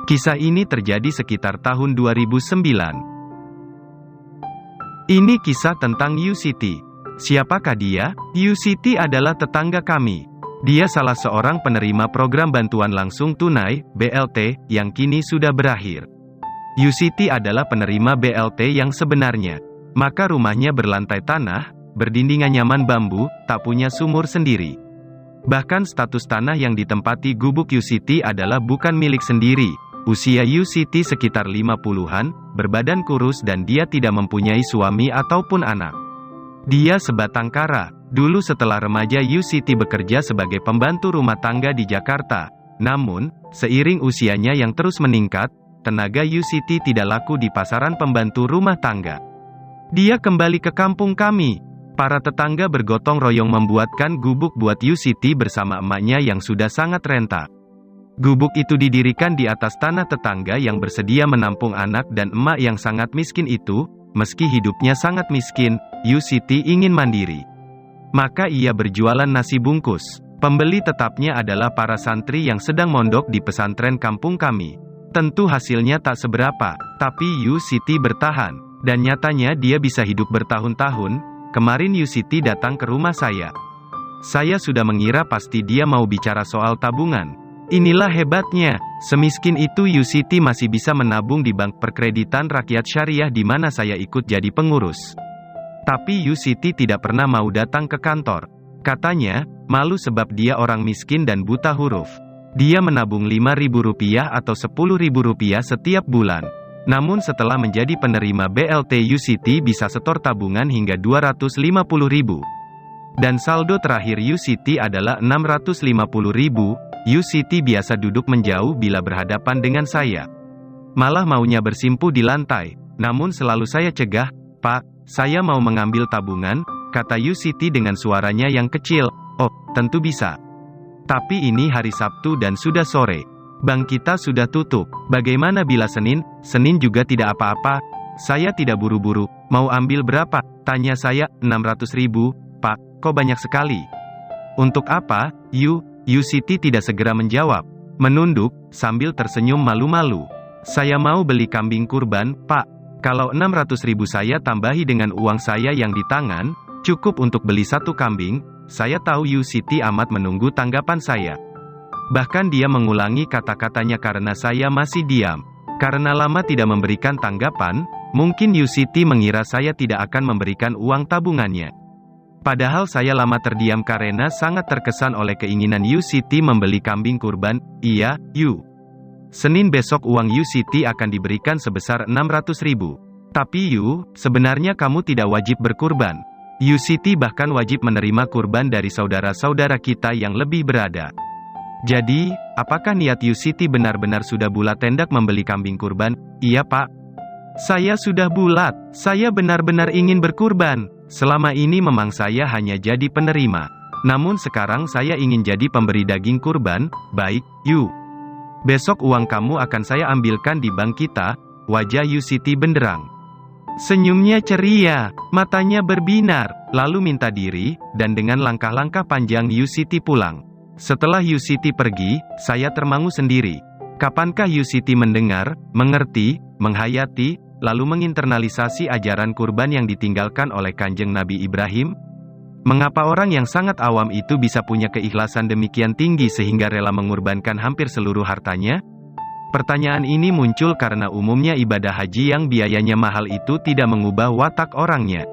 Kisah ini terjadi sekitar tahun 2009. Ini kisah tentang Yu Siti. Siapakah dia? Yu Siti adalah tetangga kami. Dia salah seorang penerima program bantuan langsung tunai, BLT, yang kini sudah berakhir. Yu Siti adalah penerima BLT yang sebenarnya. Maka rumahnya berlantai tanah, berdinding anyaman bambu, tak punya sumur sendiri. Bahkan status tanah yang ditempati gubuk Yu Siti adalah bukan milik sendiri. Usia Yu Siti sekitar 50-an, berbadan kurus dan dia tidak mempunyai suami ataupun anak. Dia sebatang kara. Dulu setelah remaja Yu Siti bekerja sebagai pembantu rumah tangga di Jakarta. Namun, seiring usianya yang terus meningkat, tenaga Yu Siti tidak laku di pasaran pembantu rumah tangga. Dia kembali ke kampung kami. Para tetangga bergotong royong membuatkan gubuk buat Yu Siti bersama emaknya yang sudah sangat renta. Gubuk itu didirikan di atas tanah tetangga yang bersedia menampung anak dan emak yang sangat miskin itu. Meski hidupnya sangat miskin, Yu Siti ingin mandiri. Maka ia berjualan nasi bungkus. Pembeli tetapnya adalah para santri yang sedang mondok di pesantren kampung kami. Tentu hasilnya tak seberapa, tapi Yu Siti bertahan. Dan nyatanya dia bisa hidup bertahun-tahun. Kemarin Yu Siti datang ke rumah saya. Saya sudah mengira pasti dia mau bicara soal tabungan. Inilah hebatnya, semiskin itu Yu Siti masih bisa menabung di bank perkreditan rakyat syariah di mana saya ikut jadi pengurus. Tapi Yu Siti tidak pernah mau datang ke kantor. Katanya, malu sebab dia orang miskin dan buta huruf. Dia menabung Rp5.000 atau Rp10.000 setiap bulan. Namun setelah menjadi penerima BLT Yu Siti bisa setor tabungan hingga Rp250.000. Dan saldo terakhir Yu Siti adalah Rp650.000. Yu Siti biasa duduk menjauh bila berhadapan dengan saya. Malah maunya bersimpuh di lantai. Namun selalu saya cegah, "Pak, saya mau mengambil tabungan," kata Yu Siti dengan suaranya yang kecil. "Oh, tentu bisa. Tapi ini hari Sabtu dan sudah sore. Bank kita sudah tutup. Bagaimana bila Senin?" "Senin juga tidak apa-apa. Saya tidak buru-buru." "Mau ambil berapa?" tanya saya. "600.000, Pak." "Kok banyak sekali?" "Untuk apa, Yu?" Yu Siti tidak segera menjawab. Menunduk, sambil tersenyum malu-malu. "Saya mau beli kambing kurban, Pak. Kalau 600.000 saya tambahi dengan uang saya yang di tangan, cukup untuk beli satu kambing." Saya tahu Yu Siti amat menunggu tanggapan saya. Bahkan dia mengulangi kata-katanya karena saya masih diam. Karena lama tidak memberikan tanggapan, mungkin Yu Siti mengira saya tidak akan memberikan uang tabungannya. Padahal saya lama terdiam karena sangat terkesan oleh keinginan Yu Siti membeli kambing kurban. "Iya, Yu. Senin besok uang Yu Siti akan diberikan sebesar 600.000. Tapi Yu, sebenarnya kamu tidak wajib berkurban. Yu Siti bahkan wajib menerima kurban dari saudara-saudara kita yang lebih berada." Jadi, apakah niat Yu Siti benar-benar sudah bulat hendak membeli kambing kurban? "Iya, Pak. Saya sudah bulat. Saya benar-benar ingin berkurban. Selama ini memang saya hanya jadi penerima. Namun sekarang saya ingin jadi pemberi daging kurban." "Baik, Yu. Besok uang kamu akan saya ambilkan di bank kita." Wajah Yu Siti benderang. Senyumnya ceria, matanya berbinar, lalu minta diri, dan dengan langkah-langkah panjang Yu Siti pulang. Setelah Yu Siti pergi, saya termangu sendiri. Kapankah Yu Siti mendengar, mengerti, menghayati, lalu menginternalisasi ajaran kurban yang ditinggalkan oleh Kanjeng Nabi Ibrahim? Mengapa orang yang sangat awam itu bisa punya keikhlasan demikian tinggi sehingga rela mengorbankan hampir seluruh hartanya? Pertanyaan ini muncul karena umumnya ibadah haji yang biayanya mahal itu tidak mengubah watak orangnya.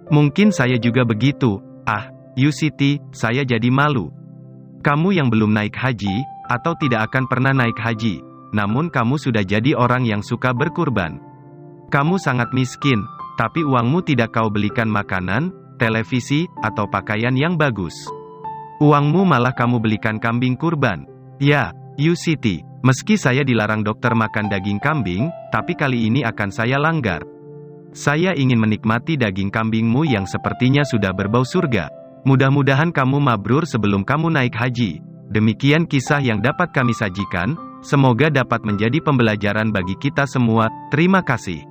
Mungkin saya juga begitu. "Ah, Yu Siti, saya jadi malu. Kamu yang belum naik haji, atau tidak akan pernah naik haji, namun kamu sudah jadi orang yang suka berkurban. Kamu sangat miskin, tapi uangmu tidak kau belikan makanan, televisi, atau pakaian yang bagus. Uangmu malah kamu belikan kambing kurban." "Ya, Yu Siti, meski saya dilarang dokter makan daging kambing, tapi kali ini akan saya langgar. Saya ingin menikmati daging kambingmu yang sepertinya sudah berbau surga. Mudah-mudahan kamu mabrur sebelum kamu naik haji." Demikian kisah yang dapat kami sajikan, semoga dapat menjadi pembelajaran bagi kita semua. Terima kasih.